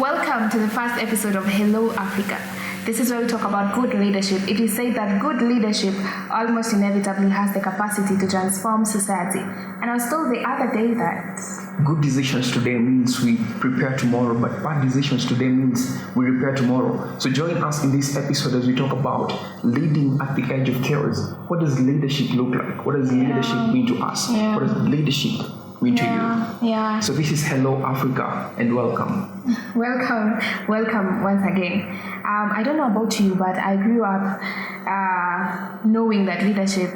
Welcome to the first episode of Hello Africa. This is where we talk about good leadership. It is said that good leadership almost inevitably has the capacity to transform society. And I was told the other day that good decisions today means we prepare tomorrow, but bad decisions today means we repair tomorrow. So join us in this episode as we talk about leading at the edge of chaos. What does leadership look like? What does leadership mean to us? What does leadership mean to you? Yeah. So this is Hello Africa and welcome. Welcome once again. I don't know about you, but I grew up knowing that leadership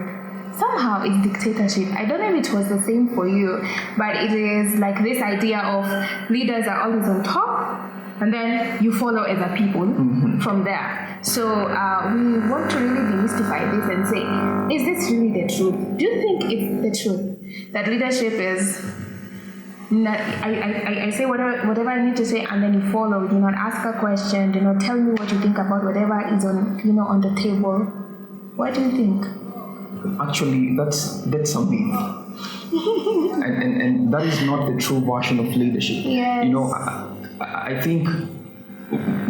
somehow is dictatorship. I don't know if it was the same for you, but it is like this idea of leaders are always on top and then you follow other people from there. So we want to really demystify this and say, is this really the truth? Do you think it's the truth that leadership is I say whatever I need to say and then you follow, do not ask a question, do not tell me what you think about whatever is on the table? What do you think? Actually, that's a myth. and that is not the true version of leadership. Yes. I think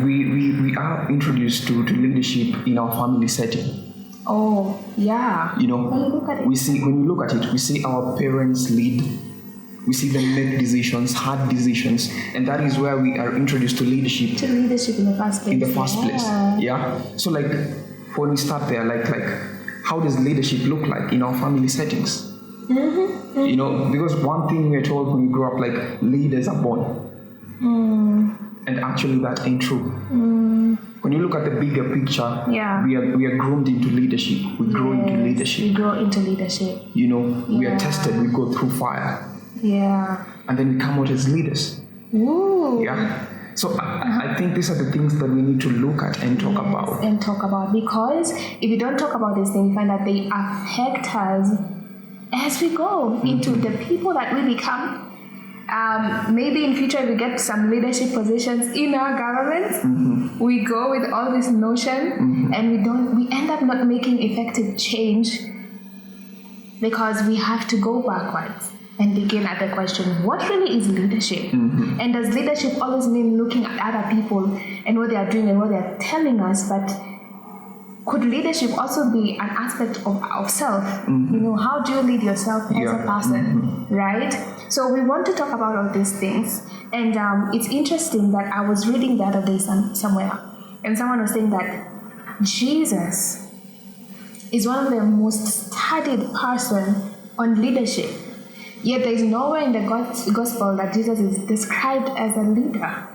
we are introduced to leadership in our family setting. Oh, yeah. When you look at it, we see our parents lead. We see them make decisions, hard decisions, and that is where we are introduced to leadership. To leadership in the first place. Yeah. So when we start there, how does leadership look like in our family settings? Because one thing we're told when we grow up, leaders are born. And actually that ain't true. When you look at the bigger picture, we are groomed into leadership. We grow into leadership. We grow into leadership. We are tested, we go through fire. Yeah. And then we come out as leaders. Ooh. Yeah. So I think these are the things that we need to look at and talk about. Because if we don't talk about these things, we find that they affect us as we go into the people that we become. Maybe in future we get some leadership positions in our government. We go with all this notion and we end up not making effective change because we have to go backwards and begin at the question, what really is leadership? And does leadership always mean looking at other people and what they are doing and what they are telling us? But could leadership also be an aspect of self? How do you lead yourself as a person, right? So we want to talk about all these things. And it's interesting that I was reading the other day somewhere, and someone was saying that Jesus is one of the most studied person on leadership. Yet there is nowhere in the gospel that Jesus is described as a leader.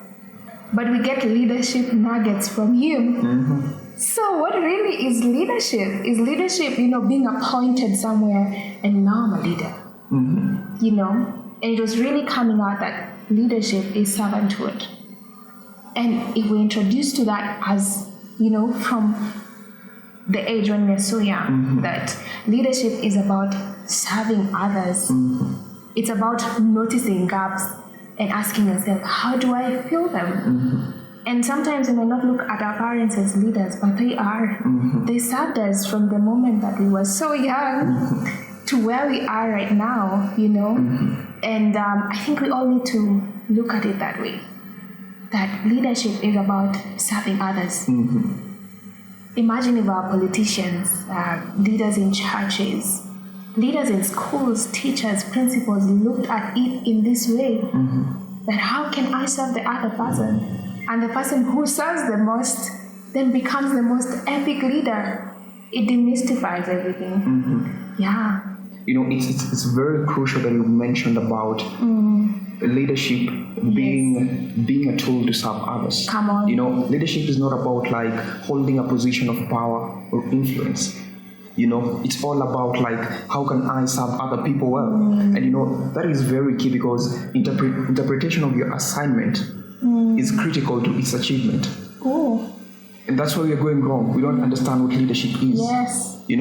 But we get leadership nuggets from him. So what really is leadership? Is leadership, being appointed somewhere and now I'm a leader? And it was really coming out that leadership is servanthood. And if we introduce to that as, from the age when we're so young, that leadership is about serving others. It's about noticing gaps and asking yourself, how do I fill them? And sometimes we may not look at our parents as leaders, but they are. They served us from the moment that we were so young to where we are right now, And I think we all need to look at it that way. That leadership is about serving others. Imagine if our politicians, leaders in churches, leaders in schools, teachers, principals looked at it in this way. That how can I serve the other person? And the person who serves the most then becomes the most epic leader. It demystifies everything. Yeah. It's very crucial that you mentioned about leadership being a tool to serve others. Come on. Leadership is not about holding a position of power or influence. It's all about how can I serve other people well? And that is very key because interpretation of your assignment is critical to its achievement. And that's where we are going wrong. We don't understand what leadership is. Yes. We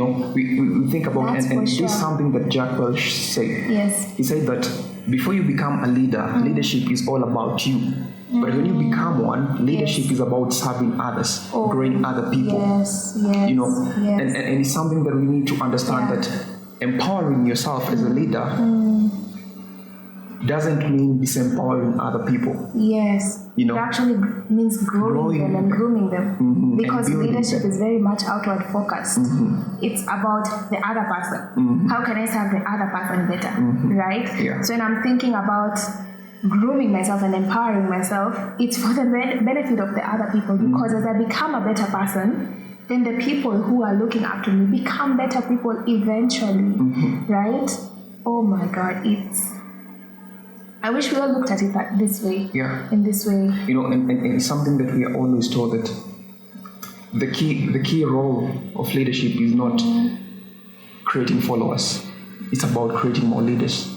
think about That's and sure. this is something that Jack Welch said. Yes. He said that before you become a leader, leadership is all about you. But when you become one, leadership is about serving others, growing other people. Yes. And it's something that we need to understand that empowering yourself as a leader doesn't mean disempowering other people. Yes. You know, it actually means growing them and grooming them. Because leadership is very much outward focused. It's about the other person. How can I serve the other person better? Right? Yeah. So when I'm thinking about grooming myself and empowering myself, it's for the benefit of the other people, because as I become a better person, then the people who are looking up to me become better people eventually. Right? Oh my God, I wish we all looked at it this way. Yeah. In this way. You know, and it's something that we are always told that the key role of leadership is not creating followers. It's about creating more leaders.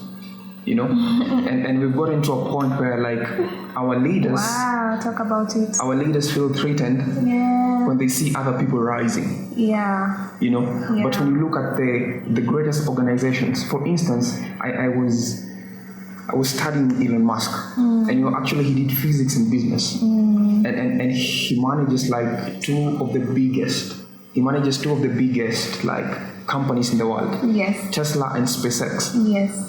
You know? and we've gotten to a point where like our leaders talk about it. Our leaders feel threatened when they see other people rising. Yeah. You know? Yeah. But when you look at the greatest organizations, for instance, I was studying Elon Musk, and you know, actually he did physics and business, and he manages like two of the biggest like companies in the world. Yes. Tesla and SpaceX. Yes.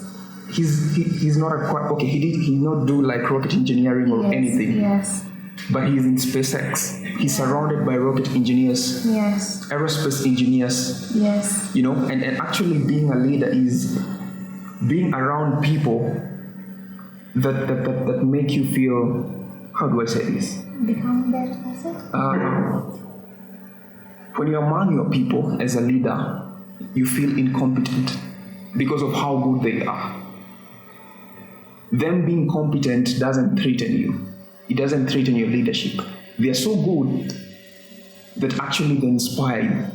He's not he did not do like rocket engineering or anything. Yes. But he's in SpaceX. He's surrounded by rocket engineers. Yes. Aerospace engineers. Yes. You know, and actually being a leader is being around people that make you feel, how do I say this? Become a better person? When you're among your people as a leader, you feel incompetent because of how good they are. Them being competent doesn't threaten you. It doesn't threaten your leadership. They are so good that actually they inspire you.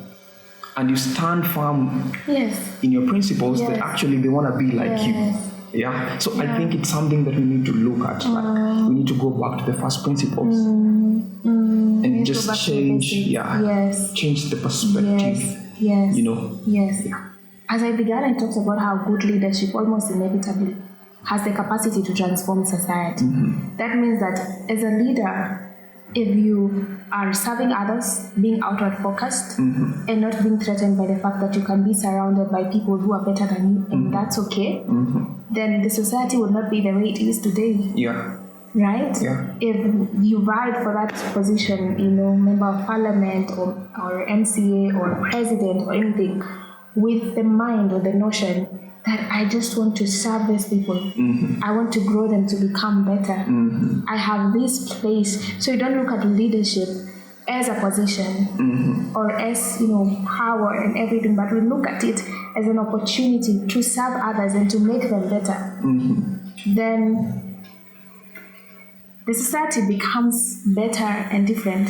And you stand firm in your principles that actually they want to be like you. Yeah. So I think it's something that we need to look at. Like we need to go back to the first principles and just change. Change the perspective. Yes. You know. Yes. Yeah. As I began, I talked about how good leadership almost inevitably has the capacity to transform society. That means that as a leader, if you are serving others, being outward focused, and not being threatened by the fact that you can be surrounded by people who are better than you, and that's okay, then the society would not be the way it is today. Yeah. Right? Yeah. If you ride for that position, you know, member of parliament or MCA or president or anything, with the mind or the notion that I just want to serve these people. I want to grow them to become better. I have this place. So you don't look at leadership as a position or as, you know, power and everything, but we look at it as an opportunity to serve others and to make them better. Then the society becomes better and different.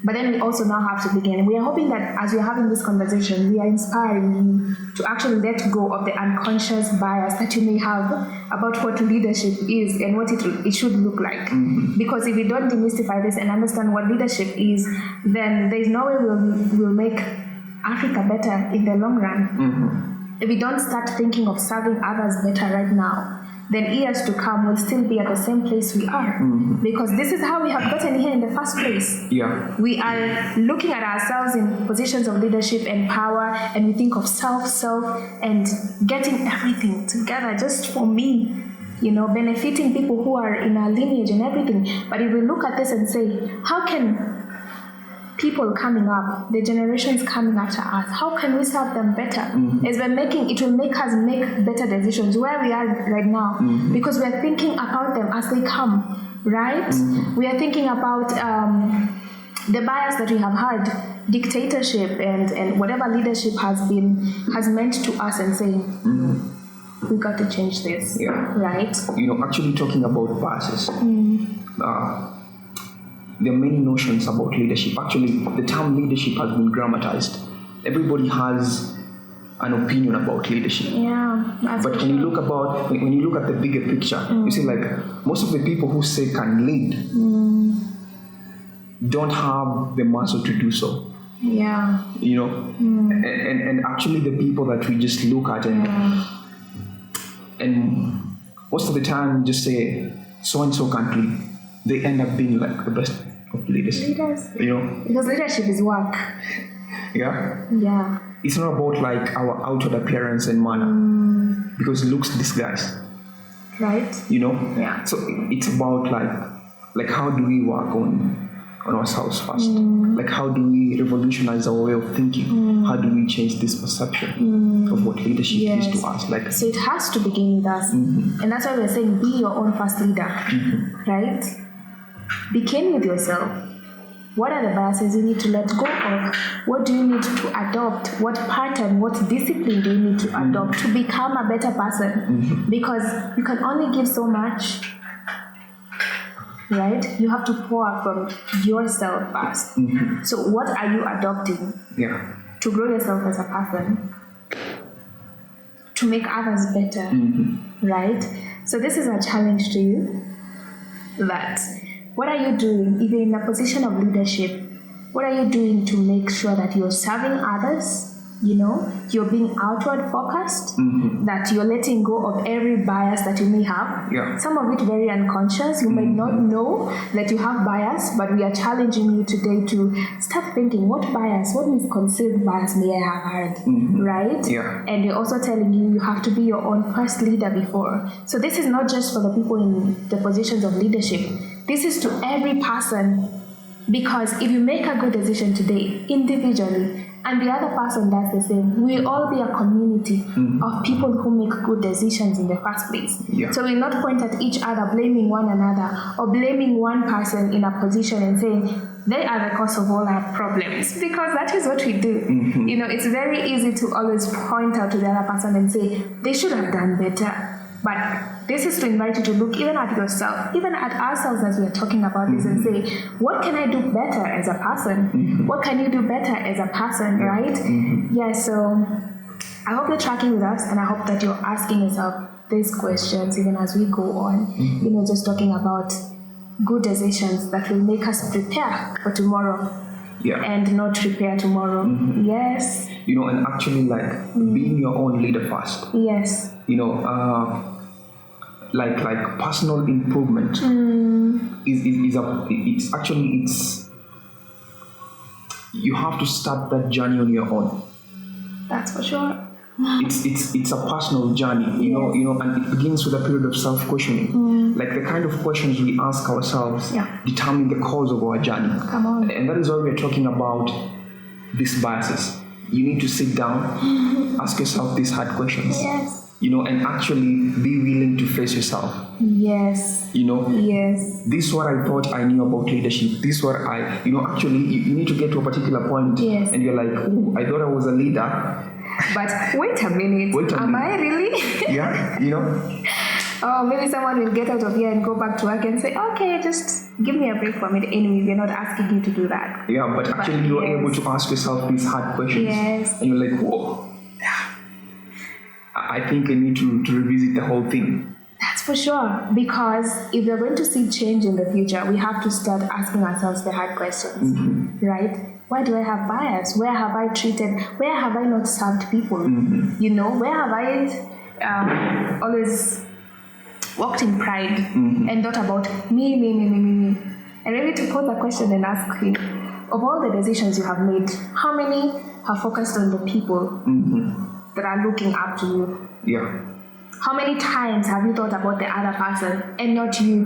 But then we also now have to begin. We are hoping that as we are having this conversation, we are inspiring you to actually let go of the unconscious bias that you may have about what leadership is and what it should look like. Because if we don't demystify this and understand what leadership is, then there is no way we'll make Africa better in the long run. If we don't start thinking of serving others better right now, then years to come will still be at the same place we are. Because this is how we have gotten here in the first place. Yeah. We are looking at ourselves in positions of leadership and power, and we think of self, and getting everything together just for me, you know, benefiting people who are in our lineage and everything. But if we look at this and say, how can people coming up, the generations coming after us, how can we serve them better? As we're it will make us make better decisions where we are right now, because we're thinking about them as they come, right? We are thinking about the bias that we have had, dictatorship and whatever leadership has meant to us, and saying, we got to change this, right? You know, actually talking about biases, there are many notions about leadership. Actually, the term leadership has been grammatized. Everybody has an opinion about leadership. Yeah, but when you look at the bigger picture, you see, like, most of the people who say can lead don't have the muscle to do so. Yeah. You know, and actually the people that we just look at and most of the time we just say so and so can't lead. They end up being like the best of leaders. You know? Because leadership is work. Yeah? Yeah. It's not about like our outward appearance and manner. Because looks disguise. Right. You know? Yeah. So it's about like how do we work on ourselves first? Like how do we revolutionize our way of thinking? How do we change this perception of what leadership is to us? Like, so it has to begin with us. And that's why we're saying be your own first leader. Right? Begin with yourself. What are the biases you need to let go of? What do you need to adopt? What pattern, what discipline do you need to adopt to become a better person? Because you can only give so much, right? You have to pour from yourself first. So what are you adopting to grow yourself as a person? To make others better, right? So this is a challenge to you, that what are you doing, if you're in a position of leadership, what are you doing to make sure that you're serving others, you're being outward focused, that you're letting go of every bias that you may have, some of it very unconscious, you might not know that you have bias, but we are challenging you today to start thinking, what misconceived bias may I have had, right? And we're also telling you have to be your own first leader before. So this is not just for the people in the positions of leadership, this is to every person, because if you make a good decision today, individually, and the other person does the same, we'll all be a community of people who make good decisions in the first place. So we'll not point at each other, blaming one another, or blaming one person in a position and saying, they are the cause of all our problems, because that is what we do. It's very easy to always point out to the other person and say, they should have done better. But this is to invite you to look even at yourself, even at ourselves as we are talking about this, and say, what can I do better as a person? What can you do better as a person, right? So I hope you're tracking with us, and I hope that you're asking yourself these questions even as we go on, just talking about good decisions that will make us prepare for tomorrow. And not prepare tomorrow. Yes. And actually, like being your own leader first. Yes. Like personal improvement is you have to start that journey on your own. That's for sure. It's a personal journey, and it begins with a period of self-questioning. Like the kind of questions we ask ourselves determine the cause of our journey. Come on. And that is why we're talking about these biases. You need to sit down, ask yourself these hard questions. Yes. And actually be willing to face yourself. Yes. Yes. This is what I thought I knew about leadership. This is what actually you need to get to a particular point and you're like, oh, I thought I was a leader. But wait a minute. Am I really? Oh, maybe someone will get out of here and go back to work and say, okay, just give me a break from it anyway. We're not asking you to do that. But actually you're able to ask yourself these hard questions. Yes. And you're like, whoa. I think I need to revisit the whole thing. That's for sure. Because if we're going to see change in the future, we have to start asking ourselves the hard questions, right? Why do I have bias? Where have I not served people? Where have I always walked in pride and thought about me? And maybe to pose a question and ask him, of all the decisions you have made, how many have focused on the people that are looking up to you? How many times have you thought about the other person and not you?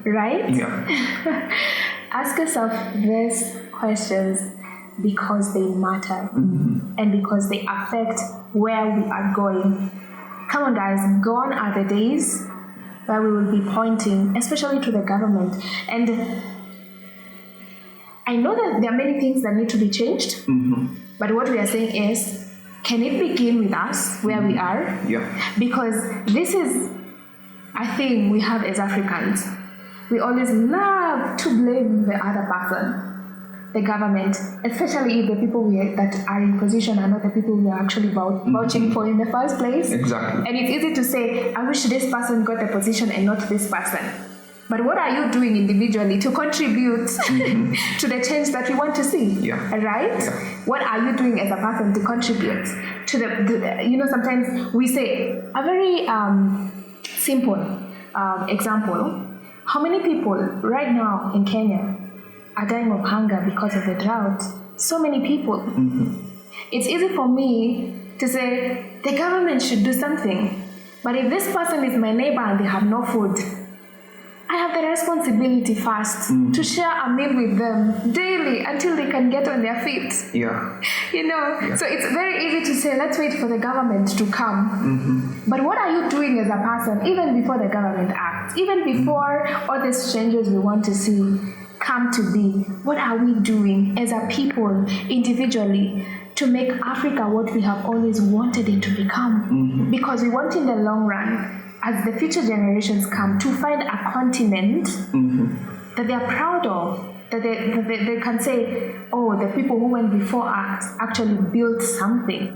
Right? Ask yourself these questions because they matter and because they affect where we are going. Come on, guys, gone are the days where we will be pointing, especially to the government. And I know that there are many things that need to be changed, but what we are saying is, can it begin with us where we are? Because this is a thing we have as Africans. We always love to blame the other person, the government, especially if the people that are in position are not the people we are actually vouching for in the first place. Exactly. And it's easy to say, I wish this person got the position and not this person. But what are you doing individually to contribute to the change that we want to see? Right? What are you doing as a person to contribute to the sometimes we say a very simple example. How many people right now in Kenya are dying of hunger because of the drought? So many people. It's easy for me to say the government should do something. But if this person is my neighbor and they have no food, I have the responsibility first to share a meal with them daily until they can get on their feet. Yeah. So it's very easy to say, let's wait for the government to come. But what are you doing as a person, even before the government acts, even before all these changes we want to see come to be? What are we doing as a people, individually, to make Africa what we have always wanted it to become? Because we want in the long run, as the future generations come, to find a continent that they are proud of, that they can say, oh, the people who went before us actually built something.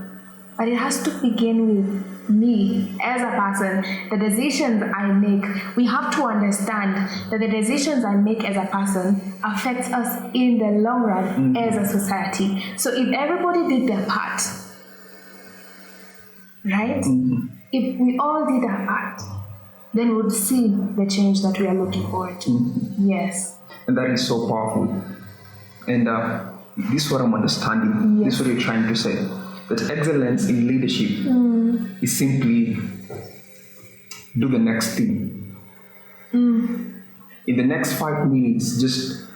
But it has to begin with me as a person. The decisions I make, we have to understand that the decisions I make as a person affects us in the long run as a society. So if everybody did their part, right? If we all did our part, then we would see the change that we are looking forward to. Yes. And that is so powerful. And this is what I'm understanding. This is what you're trying to say. That excellence in leadership is simply do the next thing. In the next 5 minutes, just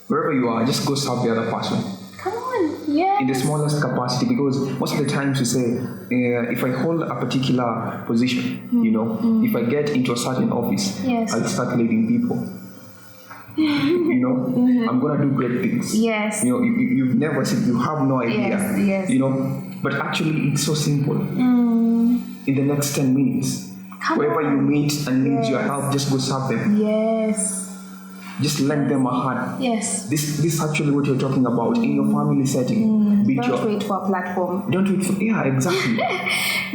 wherever you are, just go serve the other person. Come on, yes. In the smallest capacity, because most of the times we say, if I hold a particular position, if I get into a certain office, I'll start leading people. I'm gonna do great things. Yes. You've never seen, you have no idea. Yes. But actually it's so simple. In the next 10 minutes, whoever you meet and needs your help, just go serve them. Yes. Just lend them a hand. Yes. This is actually what you're talking about in your family setting. Don't wait for a platform. Don't wait for, exactly.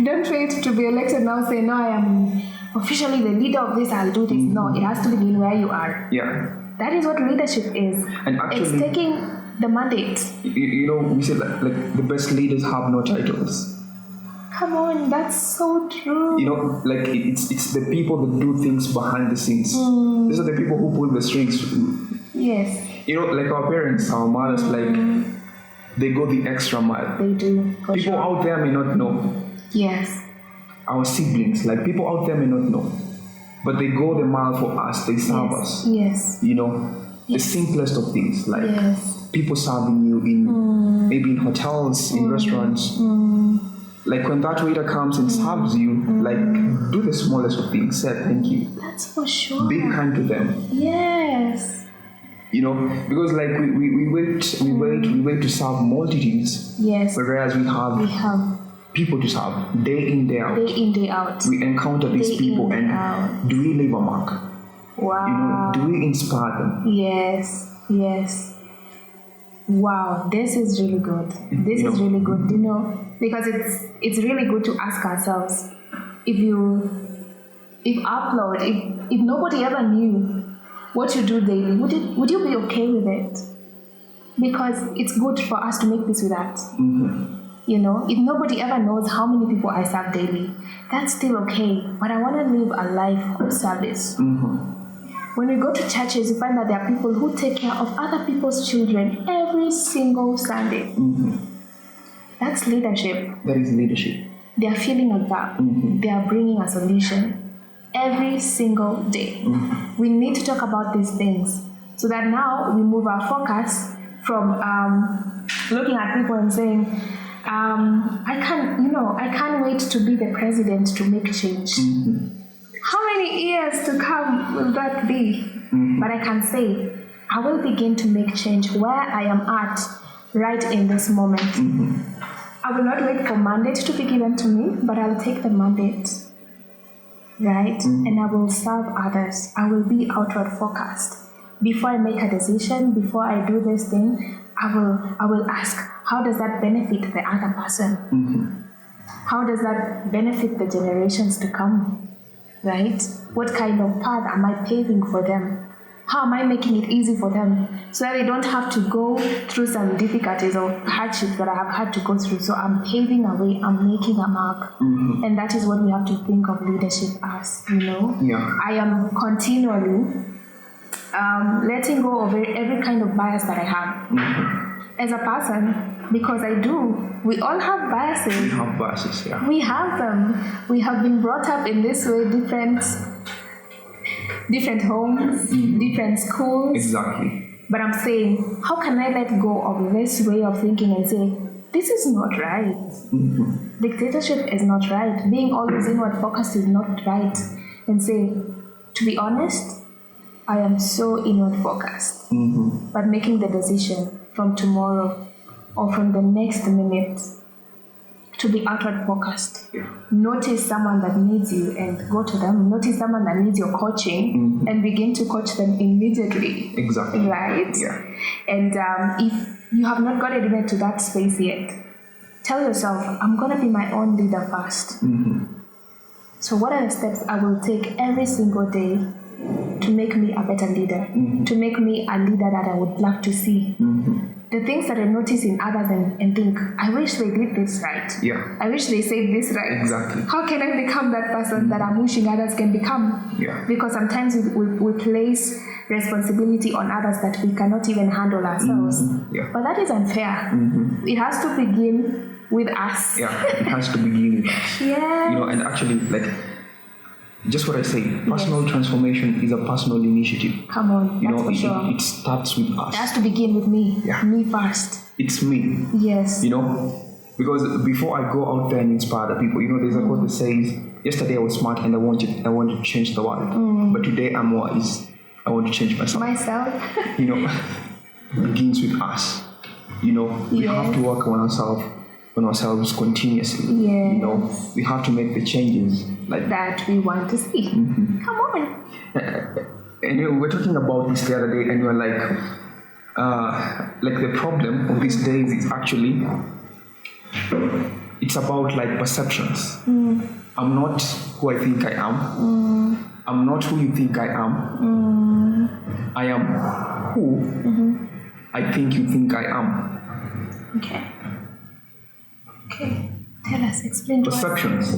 Don't wait to be elected now, say, no, I am officially the leader of this, I'll do this. No, it has to begin where you are. Yeah. That is what leadership is. And actually, it's taking the mandate. We say like the best leaders have no titles. Come on, that's so true. It's the people that do things behind the scenes. These are the people who pull the strings. Yes. Like our parents, our mothers, they go the extra mile. They do. People out there may not know. Yes. Our siblings, people out there may not know. But they go the mile for us, they serve us. Yes. The simplest of things, people serving you in maybe in hotels, in restaurants. Like when that waiter comes and serves you, do the smallest of things, say thank you. That's for sure. Be kind to them. Yes. Because we wait to serve multitudes. Yes. Whereas we have people to serve day in, day out. Day in, day out. We encounter these people and do we leave a mark? Wow. Do we inspire them? Yes. Wow, this is really good. This is really good, because it's really good to ask ourselves, if nobody ever knew what you do daily, would you be okay with it? Because it's good for us to make this with that. If nobody ever knows how many people I serve daily, that's still okay. But I want to live a life of service. When we go to churches, we find that there are people who take care of other people's children every single Sunday. That's leadership. That is leadership. They are filling a gap. They are bringing a solution every single day. We need to talk about these things so that now we move our focus from looking at people and saying, I can't wait to be the president to make change. How many years to come will that be? But I can say, I will begin to make change where I am at right in this moment. I will not wait for mandate to be given to me, but I'll take the mandate, right? And I will serve others. I will be outward focused. Before I make a decision, before I do this thing, I will ask, how does that benefit the other person? How does that benefit the generations to come? Right? What kind of path am I paving for them? How am I making it easy for them so that they don't have to go through some difficulties or hardships that I have had to go through? So I'm paving a way, I'm making a mark. And that is what we have to think of leadership as, Yeah. I am continually letting go of every kind of bias that I have. as a person, because I do. We all have biases. We have biases, yeah. We have them. We have been brought up in this way, different homes, different schools. Exactly. But I'm saying, how can I let go of this way of thinking and say, this is not right. Dictatorship is not right. Being always inward focused is not right. And say, to be honest, I am so inward focused. But making the decision from tomorrow or from the next minute to be outward focused. Yeah. Notice someone that needs you and go to them. Notice someone that needs your coaching and begin to coach them immediately. Exactly. Right? Yeah. And if you have not got it to that space yet, tell yourself, I'm going to be my own leader first. So what are the steps I will take every single day to make me a better leader, to make me a leader that I would love to see? The things that I notice in others and think, I wish they did this right. Yeah. I wish they said this right. Exactly. How can I become that person that I'm wishing others can become? Yeah. Because sometimes we place responsibility on others that we cannot even handle ourselves. Yeah. But that is unfair. It has to begin with us. Yeah, it has to begin with us. Yes. You know, and actually, like, just what I say, personal transformation is a personal initiative. Come on, You that's know, for sure. it starts with us. It has to begin with me. Yeah. Me first. It's me. Yes. You know, because before I go out there and inspire the people, you know, there's a quote that says, yesterday I was smart and I want to change the world. But today I'm wise. I want to change myself. You know, it begins with us. You know, we have to work on ourselves continuously. Yes. You know, we have to make the changes like that we want to see. Come on. And you know, we were talking about this the other day, and you were like the problem of these days is actually, it's about like perceptions. I'm not who I think I am. I'm not who you think I am. I am who I think you think I am. Okay. Tell us, explain to Perceptions. us.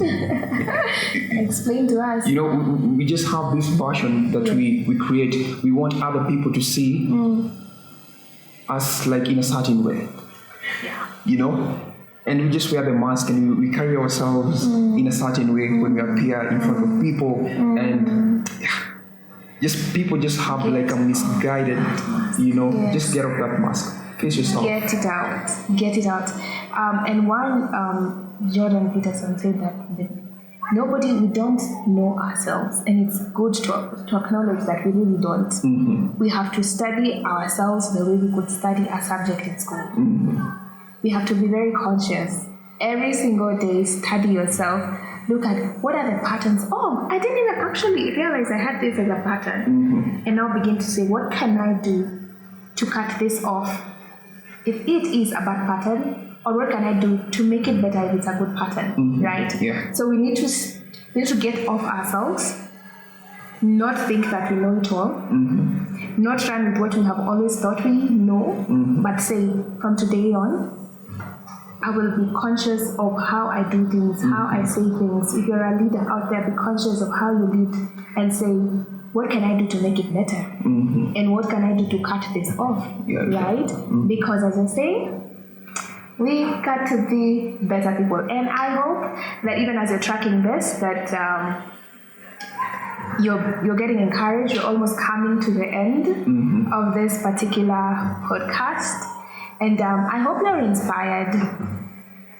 Explain to us. You know, we just have this version that we create. We want other people to see us like in a certain way. Yeah. You know? And we just wear the mask and we carry ourselves in a certain way when we appear in front of people. And just people just have like a misguided, you know, just get off that mask. Face yourself. Get it out. Get it out. And one, Jordan Peterson said that we don't know ourselves, and it's good to acknowledge that we really don't. We have to study ourselves the way we could study a subject in school. We have to be very conscious. Every single day, study yourself. Look at what are the patterns. Oh, I didn't even actually realize I had this as a pattern. And now begin to say, what can I do to cut this off? If it is a bad pattern, or what can I do to make it better if it's a good pattern, right? Yeah. So we need to get off ourselves, not think that we know it all, not run with what we have always thought we know, but say, from today on, I will be conscious of how I do things, how I say things. If you're a leader out there, be conscious of how you lead and say, what can I do to make it better? And what can I do to cut this off, right? Because as I say, we got to be better people. And I hope that even as you're tracking this, that you're getting encouraged, you're almost coming to the end of this particular podcast. And I hope you're inspired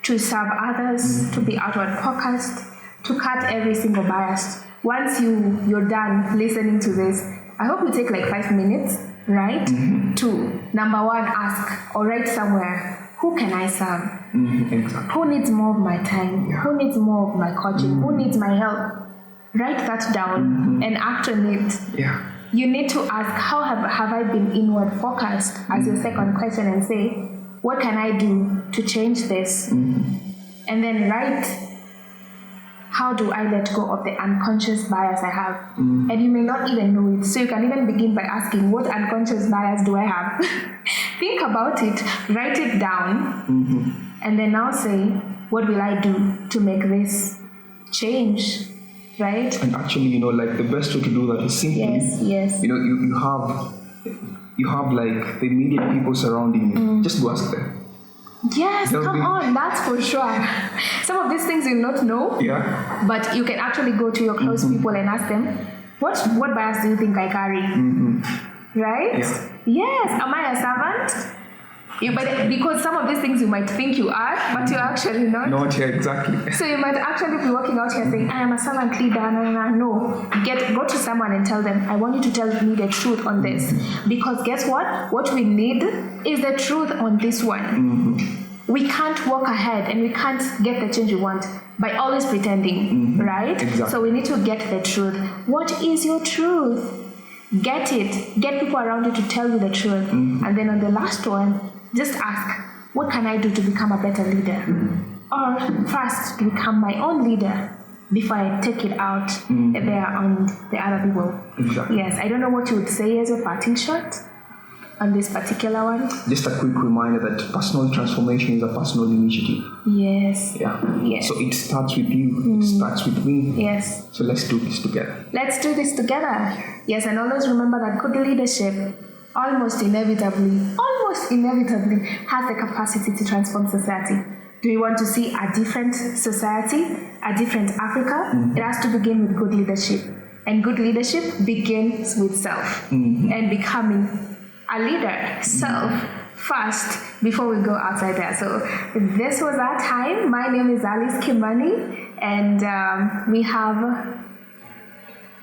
to serve others, to be outward focused, to cut every single bias. Once you're done listening to this, I hope you take like 5 minutes, right? To, number one, ask or write somewhere, who can I serve? Exactly. Who needs more of my time? Who needs more of my coaching? Who needs my help? Write that down and act on it. Yeah. You need to ask, how have I been inward focused as your second question, and say, what can I do to change this? And then write, how do I let go of the unconscious bias I have? And you may not even know it. So you can even begin by asking, what unconscious bias do I have? Think about it, write it down, and then now say, what will I do to make this change? Right? And actually, you know, like the best way to do that is simply, Yes. you know, you have you have like the immediate people surrounding you, just go ask them. Yes, come on, that's for sure. Some of these things you not know, but you can actually go to your close people and ask them, what bias do you think I carry? Right? Yes. Am I a servant? Because some of these things you might think you are, but you're actually not. Not here, exactly. So you might actually be walking out here saying, I am a servant leader. No. Go to someone and tell them, I want you to tell me the truth on this. Because guess what? What we need is the truth on this one. We can't walk ahead and we can't get the change we want by always pretending, right? Exactly. So we need to get the truth. What is your truth? Get it. Get people around you to tell you the truth. And then on the last one, just ask, what can I do to become a better leader? Or first, to become my own leader before I take it out there on the other people. Exactly. Yes, I don't know what you would say as a parting shot on this particular one. Just a quick reminder that personal transformation is a personal initiative. Yes. Yeah. Yes. So it starts with you. It starts with me. Yes. So let's do this together. Let's do this together. Yes, and always remember that good leadership almost inevitably has the capacity to transform society. Do we want to see a different society, a different Africa? It has to begin with good leadership. And good leadership begins with self and becoming a leader, self first, before we go outside there. So this was our time. My name is Alice Kimani, and we have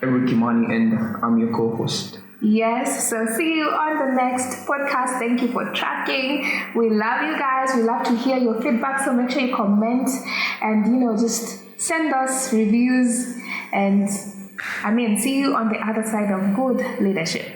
Eric Kimani, and I'm your co-host. Yes, so see you on the next podcast. Thank you for tracking. We love you guys. We love to hear your feedback. So make sure you comment and, just send us reviews. And see you on the other side of good leadership.